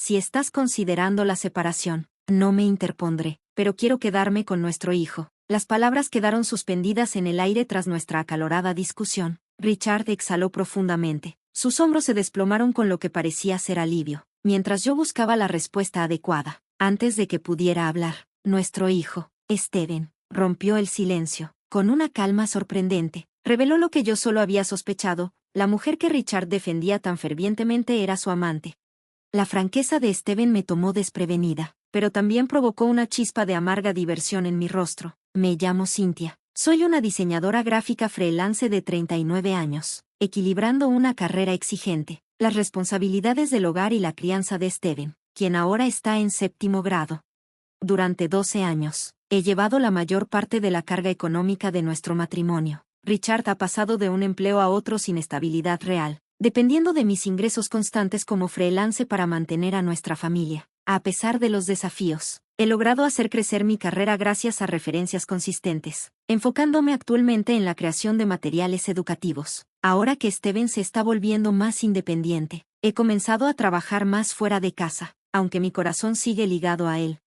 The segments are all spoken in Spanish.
si estás considerando la separación, no me interpondré, pero quiero quedarme con nuestro hijo. Las palabras quedaron suspendidas en el aire tras nuestra acalorada discusión. Richard exhaló profundamente. Sus hombros se desplomaron con lo que parecía ser alivio, mientras yo buscaba la respuesta adecuada. Antes de que pudiera hablar, nuestro hijo, Steven, rompió el silencio. Con una calma sorprendente, reveló lo que yo solo había sospechado: la mujer que Richard defendía tan fervientemente era su amante. La franqueza de Steven me tomó desprevenida, pero también provocó una chispa de amarga diversión en mi rostro. Me llamo Cynthia. Soy una diseñadora gráfica freelance de 39 años, equilibrando una carrera exigente, las responsabilidades del hogar y la crianza de Steven, quien ahora está en 7º grado. Durante 12 años, he llevado la mayor parte de la carga económica de nuestro matrimonio. Richard ha pasado de un empleo a otro sin estabilidad real, dependiendo de mis ingresos constantes como freelance para mantener a nuestra familia. A pesar de los desafíos, he logrado hacer crecer mi carrera gracias a referencias consistentes, enfocándome actualmente en la creación de materiales educativos. Ahora que Steven se está volviendo más independiente, he comenzado a trabajar más fuera de casa, aunque mi corazón sigue ligado a él.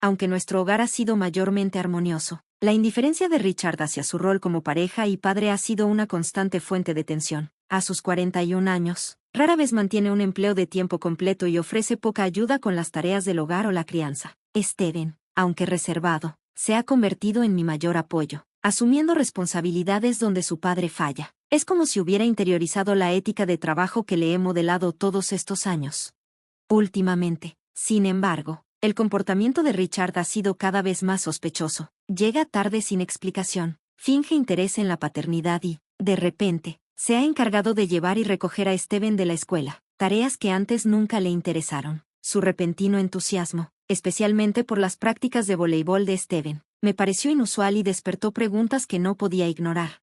Aunque nuestro hogar ha sido mayormente armonioso, la indiferencia de Richard hacia su rol como pareja y padre ha sido una constante fuente de tensión. A sus 41 años, rara vez mantiene un empleo de tiempo completo y ofrece poca ayuda con las tareas del hogar o la crianza. Steven, aunque reservado, se ha convertido en mi mayor apoyo, asumiendo responsabilidades donde su padre falla. Es como si hubiera interiorizado la ética de trabajo que le he modelado todos estos años. Últimamente, sin embargo, el comportamiento de Richard ha sido cada vez más sospechoso. Llega tarde sin explicación, finge interés en la paternidad y, de repente, se ha encargado de llevar y recoger a Steven de la escuela, tareas que antes nunca le interesaron. Su repentino entusiasmo, especialmente por las prácticas de voleibol de Steven, me pareció inusual y despertó preguntas que no podía ignorar.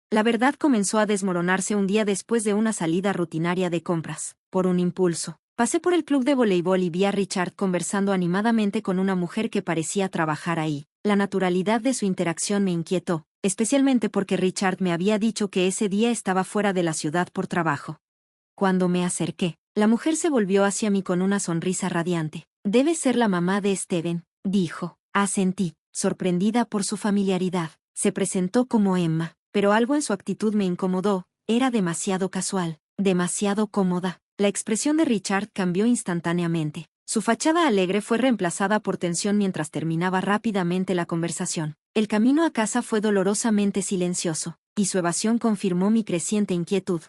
La verdad comenzó a desmoronarse un día después de una salida rutinaria de compras. Por un impulso, pasé por el club de voleibol y vi a Richard conversando animadamente con una mujer que parecía trabajar ahí. La naturalidad de su interacción me inquietó, especialmente porque Richard me había dicho que ese día estaba fuera de la ciudad por trabajo. Cuando me acerqué, la mujer se volvió hacia mí con una sonrisa radiante. «Debe ser la mamá de Steven», dijo. Asentí, sorprendida por su familiaridad. Se presentó como Emma, pero algo en su actitud me incomodó. Era demasiado casual, demasiado cómoda. La expresión de Richard cambió instantáneamente. Su fachada alegre fue reemplazada por tensión mientras terminaba rápidamente la conversación. El camino a casa fue dolorosamente silencioso, y su evasión confirmó mi creciente inquietud.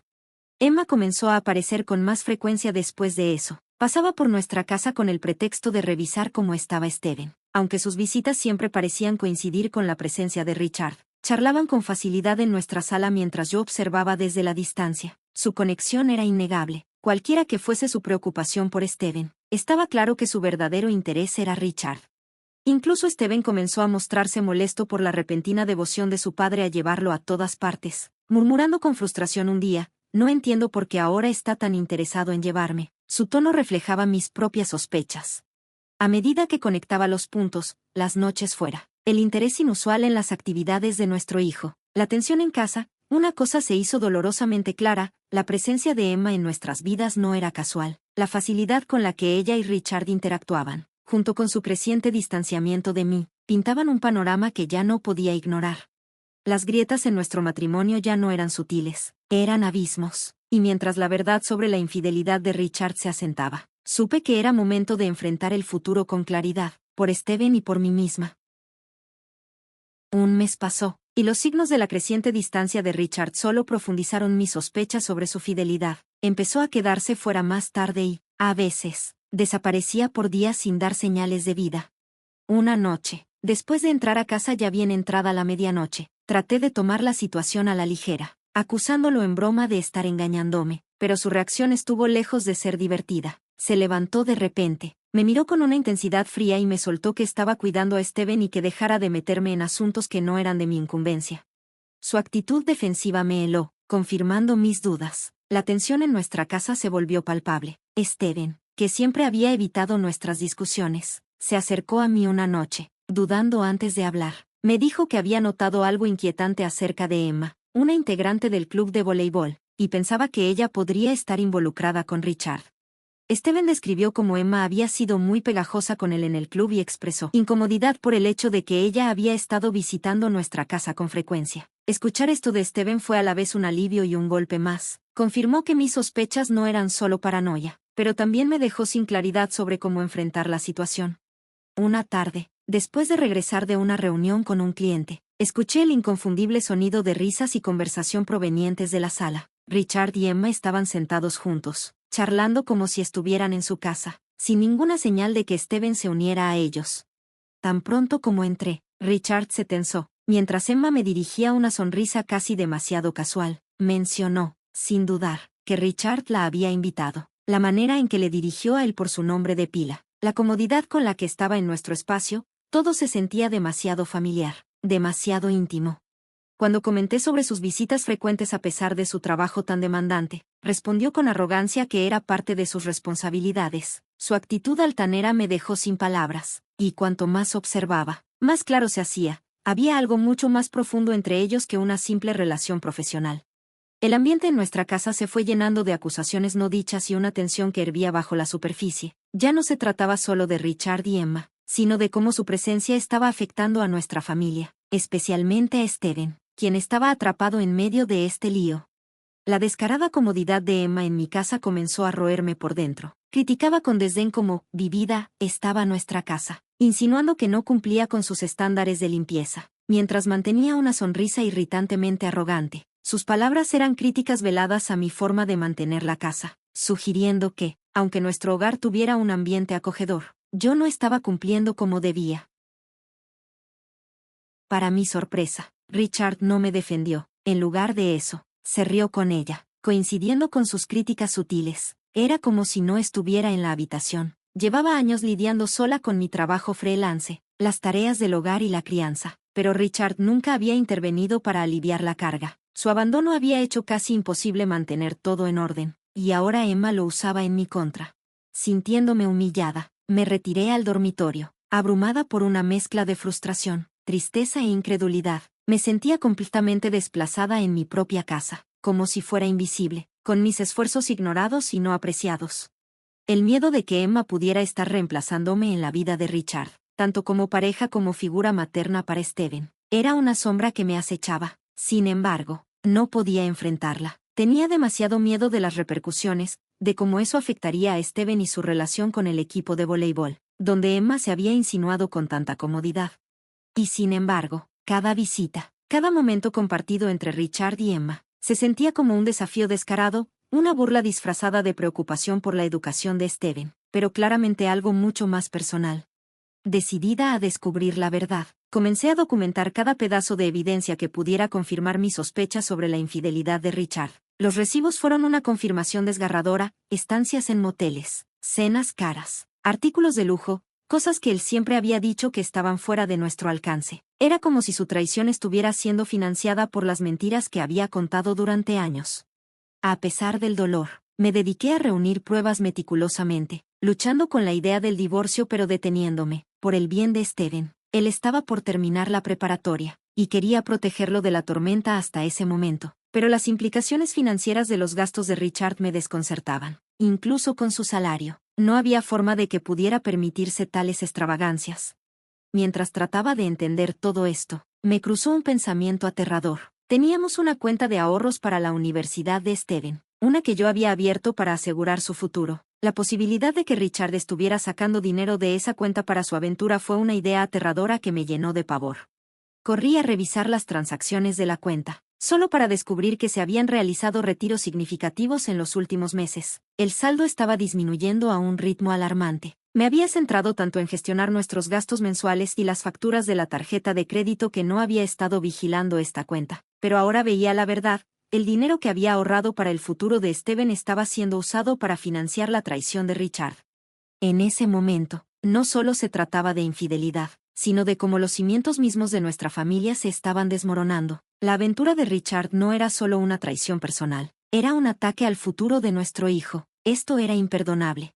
Emma comenzó a aparecer con más frecuencia después de eso. Pasaba por nuestra casa con el pretexto de revisar cómo estaba Steven. Aunque sus visitas siempre parecían coincidir con la presencia de Richard, charlaban con facilidad en nuestra sala mientras yo observaba desde la distancia. Su conexión era innegable. Cualquiera que fuese su preocupación por Steven, estaba claro que su verdadero interés era Richard. Incluso Steven comenzó a mostrarse molesto por la repentina devoción de su padre a llevarlo a todas partes, murmurando con frustración un día: «No entiendo por qué ahora está tan interesado en llevarme». Su tono reflejaba mis propias sospechas. A medida que conectaba los puntos, las noches fuera, el interés inusual en las actividades de nuestro hijo, la tensión en casa, una cosa se hizo dolorosamente clara: la presencia de Emma en nuestras vidas no era casual. La facilidad con la que ella y Richard interactuaban, junto con su creciente distanciamiento de mí, pintaban un panorama que ya no podía ignorar. Las grietas en nuestro matrimonio ya no eran sutiles, eran abismos, y mientras la verdad sobre la infidelidad de Richard se asentaba, supe que era momento de enfrentar el futuro con claridad, por Steven y por mí misma. Un mes pasó, y los signos de la creciente distancia de Richard solo profundizaron mis sospechas sobre su fidelidad. Empezó a quedarse fuera más tarde y, a veces, desaparecía por días sin dar señales de vida. Una noche, después de entrar a casa ya bien entrada la medianoche, traté de tomar la situación a la ligera, acusándolo en broma de estar engañándome, pero su reacción estuvo lejos de ser divertida. Se levantó de repente, me miró con una intensidad fría y me soltó que estaba cuidando a Steven y que dejara de meterme en asuntos que no eran de mi incumbencia. Su actitud defensiva me heló, confirmando mis dudas. La tensión en nuestra casa se volvió palpable. Steven, que siempre había evitado nuestras discusiones, se acercó a mí una noche, dudando antes de hablar. Me dijo que había notado algo inquietante acerca de Emma, una integrante del club de voleibol, y pensaba que ella podría estar involucrada con Richard. Steven describió cómo Emma había sido muy pegajosa con él en el club y expresó incomodidad por el hecho de que ella había estado visitando nuestra casa con frecuencia. Escuchar esto de Steven fue a la vez un alivio y un golpe más. Confirmó que mis sospechas no eran solo paranoia, pero también me dejó sin claridad sobre cómo enfrentar la situación. Una tarde, después de regresar de una reunión con un cliente, escuché el inconfundible sonido de risas y conversación provenientes de la sala. Richard y Emma estaban sentados juntos, charlando como si estuvieran en su casa, sin ninguna señal de que Steven se uniera a ellos. Tan pronto como entré, Richard se tensó, mientras Emma me dirigía una sonrisa casi demasiado casual. Mencionó, sin dudar, que Richard la había invitado. La manera en que le dirigió a él por su nombre de pila, la comodidad con la que estaba en nuestro espacio, todo se sentía demasiado familiar, demasiado íntimo. Cuando comenté sobre sus visitas frecuentes a pesar de su trabajo tan demandante, respondió con arrogancia que era parte de sus responsabilidades. Su actitud altanera me dejó sin palabras, y cuanto más observaba, más claro se hacía, había algo mucho más profundo entre ellos que una simple relación profesional. El ambiente en nuestra casa se fue llenando de acusaciones no dichas y una tensión que hervía bajo la superficie. Ya no se trataba solo de Richard y Emma, sino de cómo su presencia estaba afectando a nuestra familia, especialmente a Steven, quien estaba atrapado en medio de este lío. La descarada comodidad de Emma en mi casa comenzó a roerme por dentro. Criticaba con desdén cómo, vivida, estaba nuestra casa, insinuando que no cumplía con sus estándares de limpieza, mientras mantenía una sonrisa irritantemente arrogante. Sus palabras eran críticas veladas a mi forma de mantener la casa, sugiriendo que, aunque nuestro hogar tuviera un ambiente acogedor, yo no estaba cumpliendo como debía. Para mi sorpresa, Richard no me defendió. En lugar de eso, se rió con ella, coincidiendo con sus críticas sutiles. Era como si no estuviera en la habitación. Llevaba años lidiando sola con mi trabajo freelance, las tareas del hogar y la crianza, pero Richard nunca había intervenido para aliviar la carga. Su abandono había hecho casi imposible mantener todo en orden, y ahora Emma lo usaba en mi contra. Sintiéndome humillada, me retiré al dormitorio, abrumada por una mezcla de frustración, tristeza e incredulidad. Me sentía completamente desplazada en mi propia casa, como si fuera invisible, con mis esfuerzos ignorados y no apreciados. El miedo de que Emma pudiera estar reemplazándome en la vida de Richard, tanto como pareja como figura materna para Steven, era una sombra que me acechaba. Sin embargo, no podía enfrentarla. Tenía demasiado miedo de las repercusiones, de cómo eso afectaría a Steven y su relación con el equipo de voleibol, donde Emma se había insinuado con tanta comodidad. Y sin embargo, cada visita, cada momento compartido entre Richard y Emma, se sentía como un desafío descarado, una burla disfrazada de preocupación por la educación de Steven, pero claramente algo mucho más personal. Decidida a descubrir la verdad, comencé a documentar cada pedazo de evidencia que pudiera confirmar mis sospechas sobre la infidelidad de Richard. Los recibos fueron una confirmación desgarradora: estancias en moteles, cenas caras, artículos de lujo, cosas que él siempre había dicho que estaban fuera de nuestro alcance. Era como si su traición estuviera siendo financiada por las mentiras que había contado durante años. A pesar del dolor, me dediqué a reunir pruebas meticulosamente, luchando con la idea del divorcio pero deteniéndome, por el bien de Steven. Él estaba por terminar la preparatoria, y quería protegerlo de la tormenta hasta ese momento, pero las implicaciones financieras de los gastos de Richard me desconcertaban. Incluso con su salario, no había forma de que pudiera permitirse tales extravagancias. Mientras trataba de entender todo esto, me cruzó un pensamiento aterrador. Teníamos una cuenta de ahorros para la universidad de Steven, una que yo había abierto para asegurar su futuro. La posibilidad de que Richard estuviera sacando dinero de esa cuenta para su aventura fue una idea aterradora que me llenó de pavor. Corrí a revisar las transacciones de la cuenta, solo para descubrir que se habían realizado retiros significativos en los últimos meses. El saldo estaba disminuyendo a un ritmo alarmante. Me había centrado tanto en gestionar nuestros gastos mensuales y las facturas de la tarjeta de crédito que no había estado vigilando esta cuenta. Pero ahora veía la verdad: el dinero que había ahorrado para el futuro de Steven estaba siendo usado para financiar la traición de Richard. En ese momento, no solo se trataba de infidelidad, sino de cómo los cimientos mismos de nuestra familia se estaban desmoronando. La aventura de Richard no era solo una traición personal, era un ataque al futuro de nuestro hijo. Esto era imperdonable.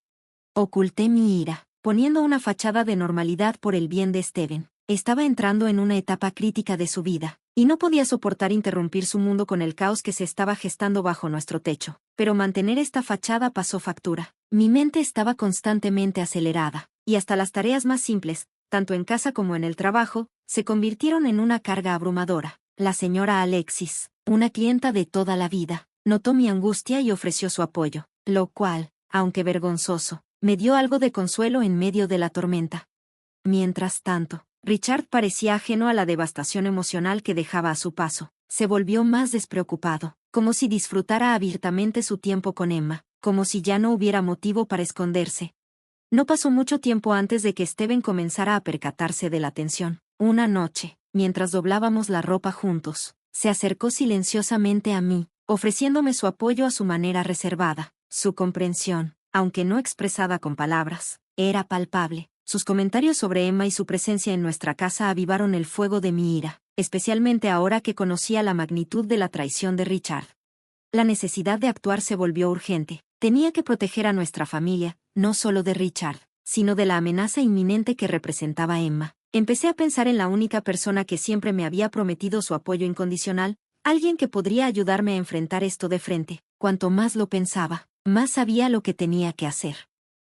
Oculté mi ira, poniendo una fachada de normalidad por el bien de Steven. Estaba entrando en una etapa crítica de su vida, y no podía soportar interrumpir su mundo con el caos que se estaba gestando bajo nuestro techo. Pero mantener esta fachada pasó factura. Mi mente estaba constantemente acelerada, y hasta las tareas más simples, tanto en casa como en el trabajo, se convirtieron en una carga abrumadora. La señora Alexis, una clienta de toda la vida, notó mi angustia y ofreció su apoyo, lo cual, aunque vergonzoso, me dio algo de consuelo en medio de la tormenta. Mientras tanto, Richard parecía ajeno a la devastación emocional que dejaba a su paso. Se volvió más despreocupado, como si disfrutara abiertamente su tiempo con Emma, como si ya no hubiera motivo para esconderse. No pasó mucho tiempo antes de que Steven comenzara a percatarse de la tensión. Una noche, mientras doblábamos la ropa juntos, se acercó silenciosamente a mí, ofreciéndome su apoyo a su manera reservada. Su comprensión, aunque no expresada con palabras, era palpable. Sus comentarios sobre Emma y su presencia en nuestra casa avivaron el fuego de mi ira, especialmente ahora que conocía la magnitud de la traición de Richard. La necesidad de actuar se volvió urgente. Tenía que proteger a nuestra familia, no solo de Richard, sino de la amenaza inminente que representaba Emma. Empecé a pensar en la única persona que siempre me había prometido su apoyo incondicional, alguien que podría ayudarme a enfrentar esto de frente. Cuanto más lo pensaba, más sabía lo que tenía que hacer.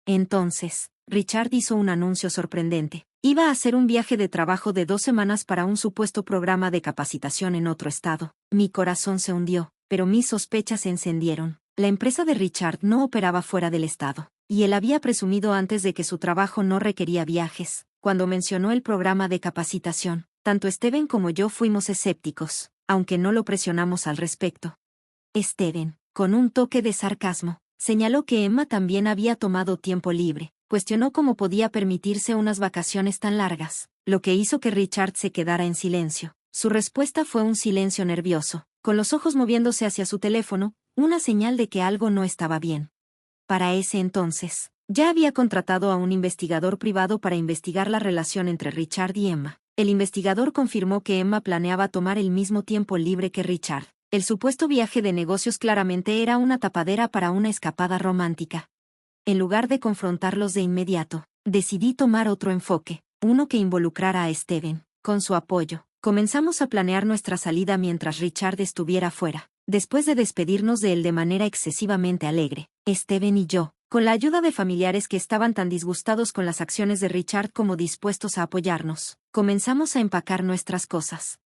Entonces, Richard hizo un anuncio sorprendente. Iba a hacer un viaje de trabajo de 2 semanas para un supuesto programa de capacitación en otro estado. Mi corazón se hundió, pero mis sospechas se encendieron. La empresa de Richard no operaba fuera del estado, y él había presumido antes de que su trabajo no requería viajes. Cuando mencionó el programa de capacitación, tanto Steven como yo fuimos escépticos, aunque no lo presionamos al respecto. Steven, con un toque de sarcasmo, señaló que Emma también había tomado tiempo libre. Cuestionó cómo podía permitirse unas vacaciones tan largas, lo que hizo que Richard se quedara en silencio. Su respuesta fue un silencio nervioso, con los ojos moviéndose hacia su teléfono, una señal de que algo no estaba bien. Para ese entonces, ya había contratado a un investigador privado para investigar la relación entre Richard y Emma. El investigador confirmó que Emma planeaba tomar el mismo tiempo libre que Richard. El supuesto viaje de negocios claramente era una tapadera para una escapada romántica. En lugar de confrontarlos de inmediato, decidí tomar otro enfoque, uno que involucrara a Steven. Con su apoyo, comenzamos a planear nuestra salida mientras Richard estuviera fuera. Después de despedirnos de él de manera excesivamente alegre, Steven y yo, con la ayuda de familiares que estaban tan disgustados con las acciones de Richard como dispuestos a apoyarnos, comenzamos a empacar nuestras cosas.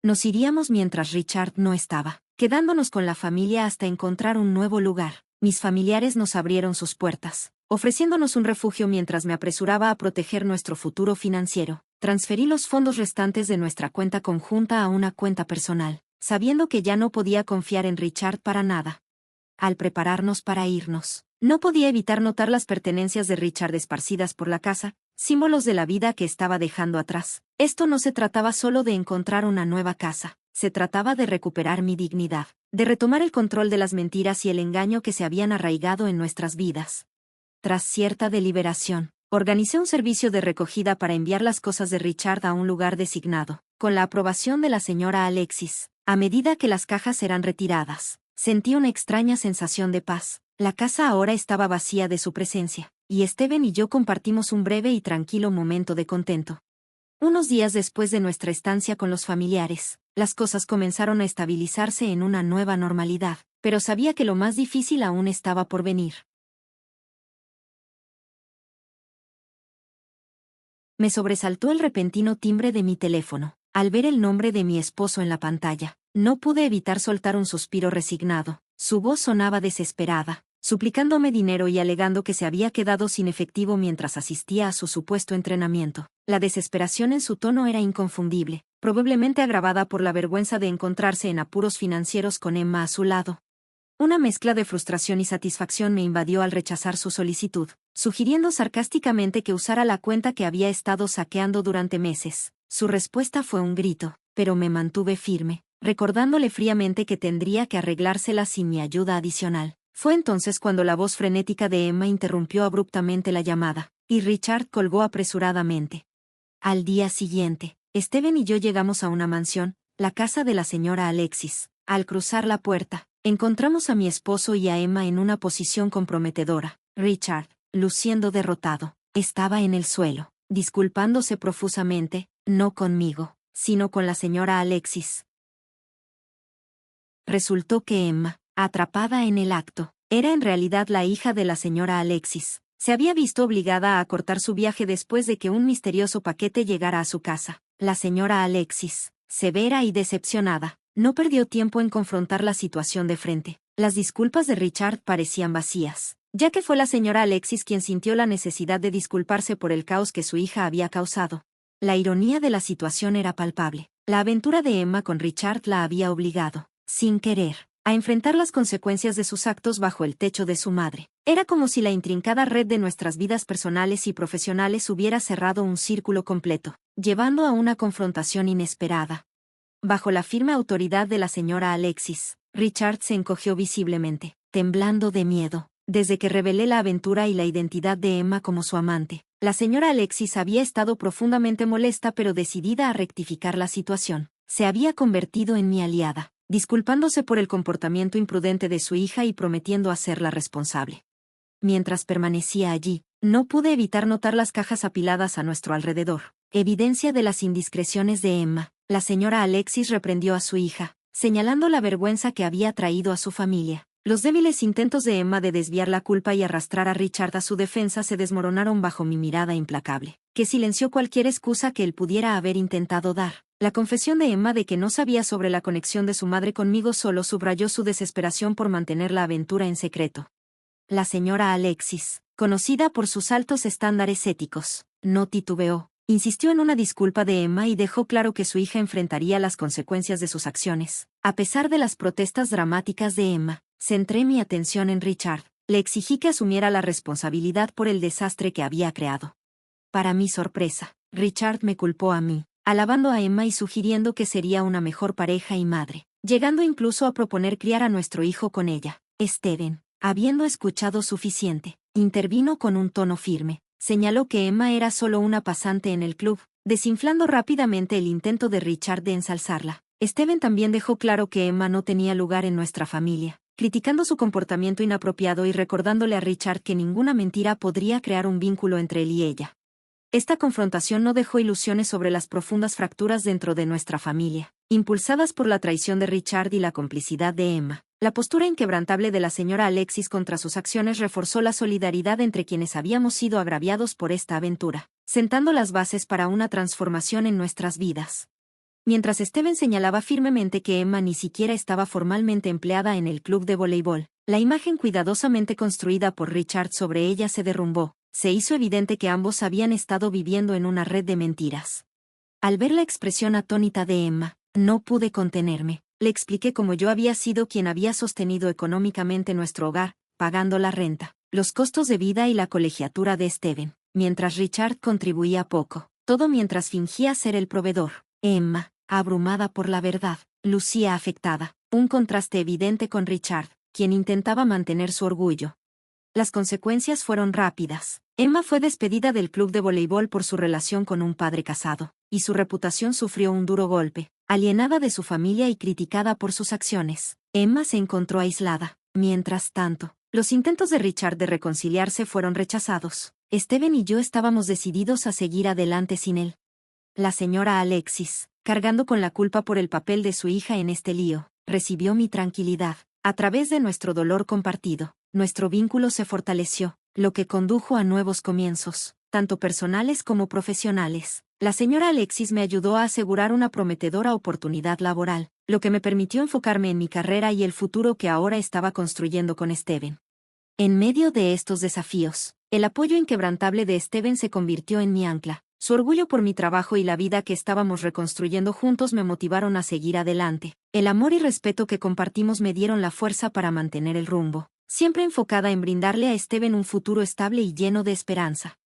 Nos iríamos mientras Richard no estaba, quedándonos con la familia hasta encontrar un nuevo lugar. Mis familiares nos abrieron sus puertas, ofreciéndonos un refugio mientras me apresuraba a proteger nuestro futuro financiero. Transferí los fondos restantes de nuestra cuenta conjunta a una cuenta personal, sabiendo que ya no podía confiar en Richard para nada. Al prepararnos para irnos, no podía evitar notar las pertenencias de Richard esparcidas por la casa, símbolos de la vida que estaba dejando atrás. Esto no se trataba solo de encontrar una nueva casa, se trataba de recuperar mi dignidad, de retomar el control de las mentiras y el engaño que se habían arraigado en nuestras vidas. Tras cierta deliberación, organicé un servicio de recogida para enviar las cosas de Richard a un lugar designado, con la aprobación de la señora Alexis. A medida que las cajas eran retiradas, sentí una extraña sensación de paz. La casa ahora estaba vacía de su presencia, y Steven y yo compartimos un breve y tranquilo momento de contento. Unos días después de nuestra estancia con los familiares, las cosas comenzaron a estabilizarse en una nueva normalidad, pero sabía que lo más difícil aún estaba por venir. Me sobresaltó el repentino timbre de mi teléfono. Al ver el nombre de mi esposo en la pantalla, no pude evitar soltar un suspiro resignado. Su voz sonaba desesperada, suplicándome dinero y alegando que se había quedado sin efectivo mientras asistía a su supuesto entrenamiento. La desesperación en su tono era inconfundible, probablemente agravada por la vergüenza de encontrarse en apuros financieros con Emma a su lado. Una mezcla de frustración y satisfacción me invadió al rechazar su solicitud, sugiriendo sarcásticamente que usara la cuenta que había estado saqueando durante meses. Su respuesta fue un grito, pero me mantuve firme, recordándole fríamente que tendría que arreglársela sin mi ayuda adicional. Fue entonces cuando la voz frenética de Emma interrumpió abruptamente la llamada, y Richard colgó apresuradamente. Al día siguiente, Steven y yo llegamos a una mansión, la casa de la señora Alexis. Al cruzar la puerta, encontramos a mi esposo y a Emma en una posición comprometedora. Richard, luciendo derrotado, estaba en el suelo, disculpándose profusamente, no conmigo, sino con la señora Alexis. Resultó que Emma, atrapada en el acto, era en realidad la hija de la señora Alexis. Se había visto obligada a acortar su viaje después de que un misterioso paquete llegara a su casa. La señora Alexis, severa y decepcionada, no perdió tiempo en confrontar la situación de frente. Las disculpas de Richard parecían vacías, ya que fue la señora Alexis quien sintió la necesidad de disculparse por el caos que su hija había causado. La ironía de la situación era palpable. La aventura de Emma con Richard la había obligado, sin querer, a enfrentar las consecuencias de sus actos bajo el techo de su madre. Era como si la intrincada red de nuestras vidas personales y profesionales hubiera cerrado un círculo completo, llevando a una confrontación inesperada. Bajo la firme autoridad de la señora Alexis, Richard se encogió visiblemente, temblando de miedo. Desde que revelé la aventura y la identidad de Emma como su amante, la señora Alexis había estado profundamente molesta pero decidida a rectificar la situación. Se había convertido en mi aliada, disculpándose por el comportamiento imprudente de su hija y prometiendo hacerla responsable. Mientras permanecía allí, no pude evitar notar las cajas apiladas a nuestro alrededor, evidencia de las indiscreciones de Emma. La señora Alexis reprendió a su hija, señalando la vergüenza que había traído a su familia. Los débiles intentos de Emma de desviar la culpa y arrastrar a Richard a su defensa se desmoronaron bajo mi mirada implacable, que silenció cualquier excusa que él pudiera haber intentado dar. La confesión de Emma de que no sabía sobre la conexión de su madre conmigo solo subrayó su desesperación por mantener la aventura en secreto. La señora Alexis, conocida por sus altos estándares éticos, no titubeó. Insistió en una disculpa de Emma y dejó claro que su hija enfrentaría las consecuencias de sus acciones. A pesar de las protestas dramáticas de Emma, centré mi atención en Richard. Le exigí que asumiera la responsabilidad por el desastre que había creado. Para mi sorpresa, Richard me culpó a mí, alabando a Emma y sugiriendo que sería una mejor pareja y madre, llegando incluso a proponer criar a nuestro hijo con ella. Steven, habiendo escuchado suficiente, intervino con un tono firme. Señaló que Emma era solo una pasante en el club, desinflando rápidamente el intento de Richard de ensalzarla. Steven también dejó claro que Emma no tenía lugar en nuestra familia, criticando su comportamiento inapropiado y recordándole a Richard que ninguna mentira podría crear un vínculo entre él y ella. Esta confrontación no dejó ilusiones sobre las profundas fracturas dentro de nuestra familia, impulsadas por la traición de Richard y la complicidad de Emma. La postura inquebrantable de la señora Alexis contra sus acciones reforzó la solidaridad entre quienes habíamos sido agraviados por esta aventura, sentando las bases para una transformación en nuestras vidas. Mientras Steven señalaba firmemente que Emma ni siquiera estaba formalmente empleada en el club de voleibol, la imagen cuidadosamente construida por Richard sobre ella se derrumbó. Se hizo evidente que ambos habían estado viviendo en una red de mentiras. Al ver la expresión atónita de Emma, no pude contenerme. Le expliqué cómo yo había sido quien había sostenido económicamente nuestro hogar, pagando la renta, los costos de vida y la colegiatura de Steven, mientras Richard contribuía poco, todo mientras fingía ser el proveedor. Emma, abrumada por la verdad, lucía afectada, un contraste evidente con Richard, quien intentaba mantener su orgullo. Las consecuencias fueron rápidas. Emma fue despedida del club de voleibol por su relación con un padre casado, y su reputación sufrió un duro golpe. Alienada de su familia y criticada por sus acciones, Emma se encontró aislada. Mientras tanto, los intentos de Richard de reconciliarse fueron rechazados. Steven y yo estábamos decididos a seguir adelante sin él. La señora Alexis, cargando con la culpa por el papel de su hija en este lío, recibió mi tranquilidad. A través de nuestro dolor compartido, nuestro vínculo se fortaleció, lo que condujo a nuevos comienzos, tanto personales como profesionales. La señora Alexis me ayudó a asegurar una prometedora oportunidad laboral, lo que me permitió enfocarme en mi carrera y el futuro que ahora estaba construyendo con Steven. En medio de estos desafíos, el apoyo inquebrantable de Steven se convirtió en mi ancla. Su orgullo por mi trabajo y la vida que estábamos reconstruyendo juntos me motivaron a seguir adelante. El amor y respeto que compartimos me dieron la fuerza para mantener el rumbo, siempre enfocada en brindarle a Steven un futuro estable y lleno de esperanza.